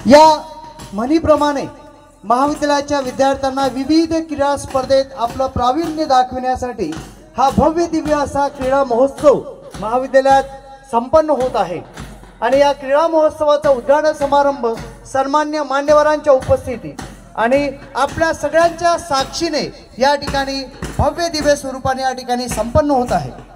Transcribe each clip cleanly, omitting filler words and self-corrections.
या म्हणीप्रमाणे महाविद्यालयाच्या विद्यार्थ्यांना विविध क्रीडा स्पर्धेत आपलं प्रावीण्य दाखविण्यासाठी हा भव्य दिव्य असा क्रीडा महोत्सव महाविद्यालयात संपन्न होत आहे। आणि या क्रीडा महोत्सवाचा उद्घाटन समारंभ सन्मान्य मान्यवरांच्या उपस्थितीत आणि आपल्या सगळ्यांच्या साक्षीने या ठिकाणी भव्य दिव्य स्वरूपाने या ठिकाणी संपन्न होत आहे।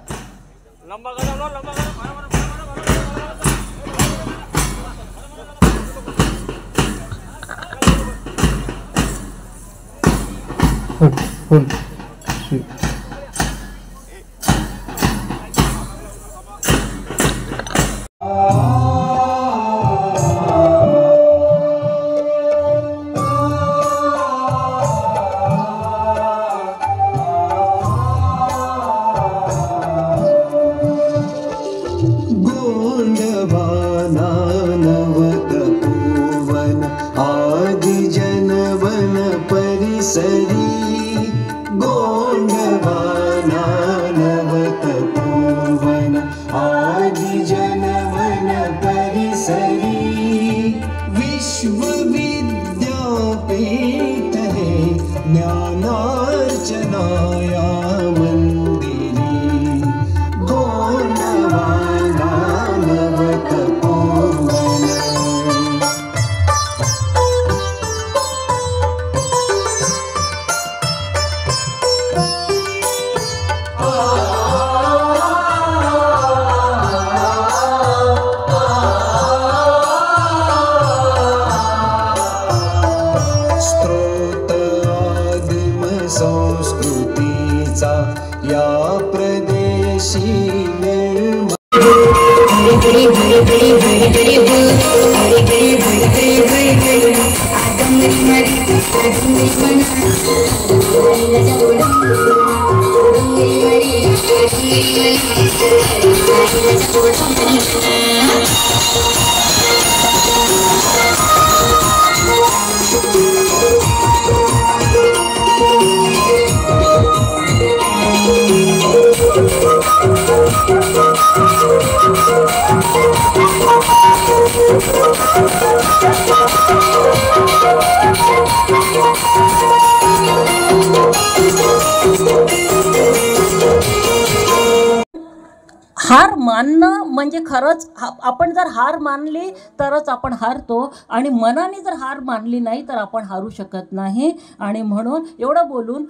हार मानणं म्हणजे खरंच आपण जर हार मानली तरच आपण हारतो आणि मनाने जर हार मानली नाही तर आपण हारू शकत नाही। आणि म्हणून एवढं बोलून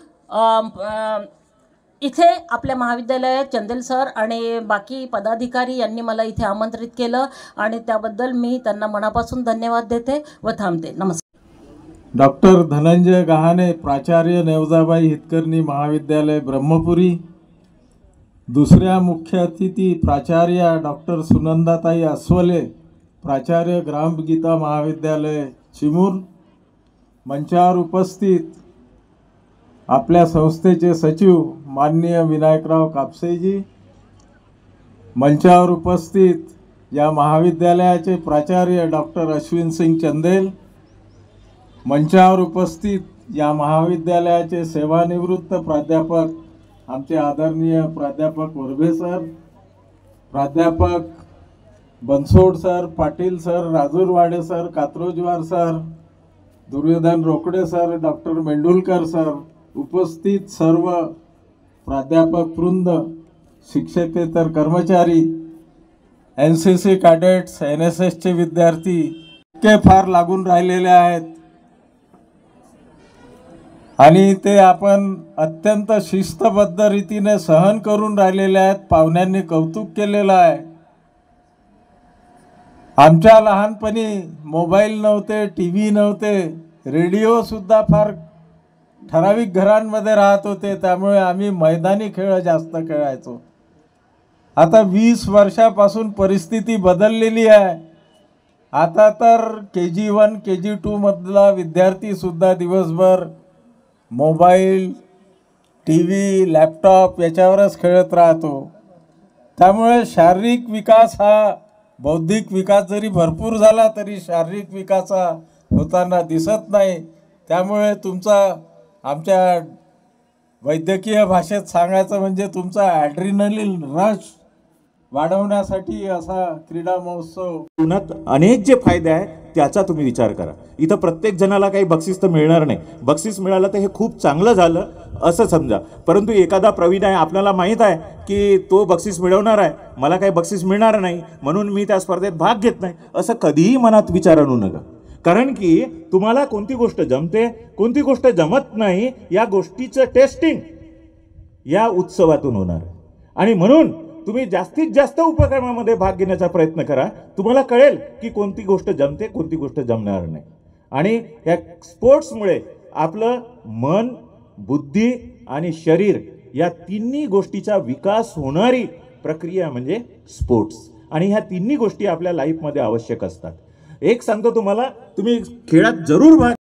इथे आपल्या महाविद्यालयात चंदेल सर आणि बाकी पदाधिकारी यांनी मला इथे आमंत्रित केलं आणि त्याबद्दल मी त्यांना मनापासून धन्यवाद देते व थांबते। नमस्कार। डॉक्टर धनंजय गहाणे, प्राचार्य नेवजाबाई हितकर्णी महाविद्यालय ब्रह्मपुरी। दुसऱ्या मुख्य अतिथी प्राचार्य डॉक्टर सुनंदाताई अस्वले, प्राचार्य ग्रामगीता महाविद्यालय चिमूर। मंचावर उपस्थित आपल्या संस्थेचे सचिव माननीय विनायकराव कापसेजी, मंचावर उपस्थित या महाविद्यालयाचे प्राचार्य डॉक्टर अश्विन सिंग चंदेल, मंचावर उपस्थित या महाविद्यालयाचे सेवानिवृत्त प्राध्यापक आमचे आदरणीय प्राध्यापक वर्भे सर, प्राध्यापक Bansod sir, Patil sir, Rajurwade sir, Katrojwar sir, Duryodhan Rokade sir, doctor Mendulkar sir, उपस्थित सर्व प्राध्यापक वृंद, शिक्षकेतर कर्मचारी, NCC कॅडेट्स, NSSचे विद्यार्थी के फार लागून राहिलेले आहेत आणि ते आपण अत्यंत शिस्तबद्ध रीतीने सहन करून राहिलेले आहेत। पाहुण्यांनी कौतुक केलेलं आहे। आमच्या लहानपणी मोबाईल नव्हते, TV नव्हते, रेडिओ सुद्धा फार ठराविक घरांमध्ये राहत होते, त्यामुळे आम्ही मैदानी खेळ जास्त खेळायचो। आता 20 वर्षापासून परिस्थिती बदललेली आहे। आता तर KG1 KG2 मधला विद्यार्थी सुद्धा दिवसभर मोबाईल, TV, लॅपटॉप याच्यावरच खेळत राहतो। त्यामुळे शारीरिक विकास हा बौद्धिक विकास जरी भरपूर झाला तरी शारीरिक विकास होताना दिसत नाही। त्यामुळे तुमचा आमच्या वैद्यकीय भाषेत सांगायचं म्हणजे तुमचा ॲड्रिनलिन रश वाढवण्यासाठी असा क्रीडा महोत्सव उन्हात अनेक जे फायदे आहेत त्याचा तुम्ही विचार करा. इथं प्रत्येक जणाला काही बक्षीस तर मिळणार नाही. बक्षीस मिळालं तर हे खूप चांगलं झालं असं समजा. परंतु एखादा प्रवीण आहे, आपल्याला माहीत आहे की तो बक्षीस मिळवणार आहे, मला काही बक्षीस मिळणार नाही म्हणून मी त्या स्पर्धेत भाग घेत नाही, असं कधीही मनात विचार आणू नका. कारण की तुम्हाला कोणती गोष्ट जमते, कोणती गोष्ट जमत नाही, या गोष्टीचं टेस्टिंग या उत्सवातून होणार. आणि म्हणून तुम्ही जास्तीत जास्त उपक्रमामध्ये भाग घेण्याचा प्रयत्न करा. तुम्हाला कळेल की कोणती गोष्ट जमते, कोणती गोष्ट जमणार नाही. आणि या स्पोर्ट्समुळे आपलं मन, बुद्धी आणि शरीर या तिन्ही गोष्टीचा विकास होणारी प्रक्रिया म्हणजे स्पोर्ट्स. आणि ह्या तिन्ही गोष्टी आपल्या लाईफमध्ये आवश्यक असतात. एक सांगतो तुम्हाला, तुम्ही खेळात जरूर भाग